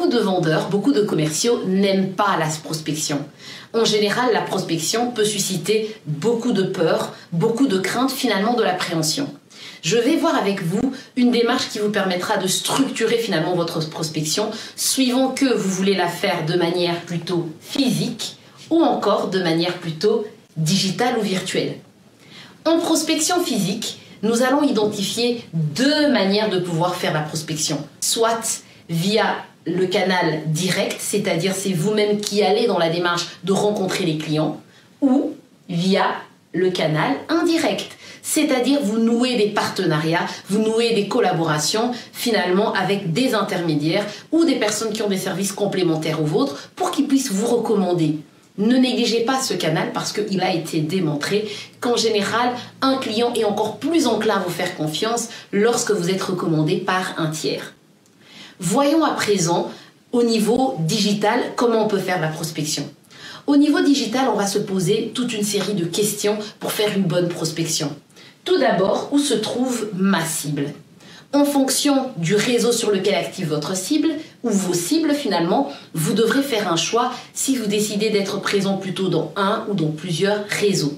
Beaucoup de vendeurs, beaucoup de commerciaux n'aiment pas la prospection. En général, la prospection peut susciter beaucoup de peur, beaucoup de crainte, finalement de l'appréhension. Je vais voir avec vous une démarche qui vous permettra de structurer finalement votre prospection, suivant que vous voulez la faire de manière plutôt physique ou encore de manière plutôt digitale ou virtuelle. En prospection physique, nous allons identifier deux manières de pouvoir faire la prospection. Soit via le canal direct, c'est-à-dire c'est vous-même qui allez dans la démarche de rencontrer les clients, ou via le canal indirect, c'est-à-dire vous nouez des partenariats, vous nouez des collaborations finalement avec des intermédiaires ou des personnes qui ont des services complémentaires aux vôtres pour qu'ils puissent vous recommander. Ne négligez pas ce canal parce qu'il a été démontré qu'en général, un client est encore plus enclin à vous faire confiance lorsque vous êtes recommandé par un tiers. Voyons à présent, au niveau digital, comment on peut faire la prospection. Au niveau digital, on va se poser toute une série de questions pour faire une bonne prospection. Tout d'abord, où se trouve ma cible ? En fonction du réseau sur lequel active votre cible, ou vos cibles finalement, vous devrez faire un choix si vous décidez d'être présent plutôt dans un ou dans plusieurs réseaux.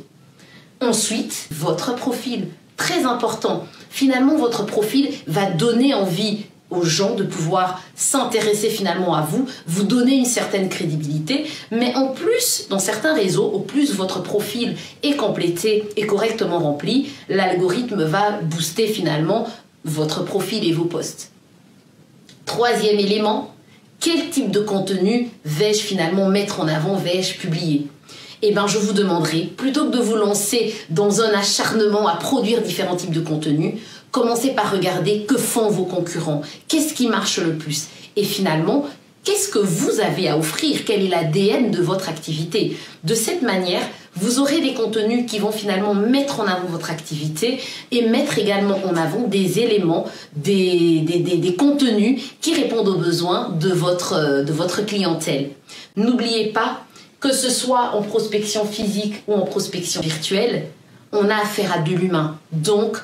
Ensuite, votre profil, très important. Finalement, votre profil va donner envie aux gens de pouvoir s'intéresser finalement à vous, vous donner une certaine crédibilité, mais en plus, dans certains réseaux, au plus votre profil est complété et correctement rempli, l'algorithme va booster finalement votre profil et vos posts. Troisième élément, quel type de contenu vais-je finalement mettre en avant, vais-je publier ? Eh bien, je vous demanderai, plutôt que de vous lancer dans un acharnement à produire différents types de contenus, commencez par regarder que font vos concurrents, qu'est-ce qui marche le plus et finalement, qu'est-ce que vous avez à offrir, quel est l'ADN de votre activité. De cette manière, vous aurez des contenus qui vont finalement mettre en avant votre activité et mettre également en avant des éléments, des contenus qui répondent aux besoins de votre clientèle. N'oubliez pas que ce soit en prospection physique ou en prospection virtuelle, on a affaire à de l'humain. Donc,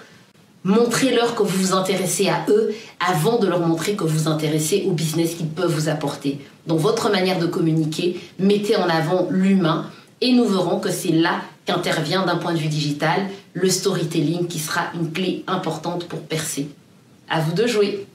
montrez-leur que vous vous intéressez à eux avant de leur montrer que vous vous intéressez au business qu'ils peuvent vous apporter. Dans votre manière de communiquer, mettez en avant l'humain et nous verrons que c'est là qu'intervient d'un point de vue digital le storytelling qui sera une clé importante pour percer. À vous de jouer!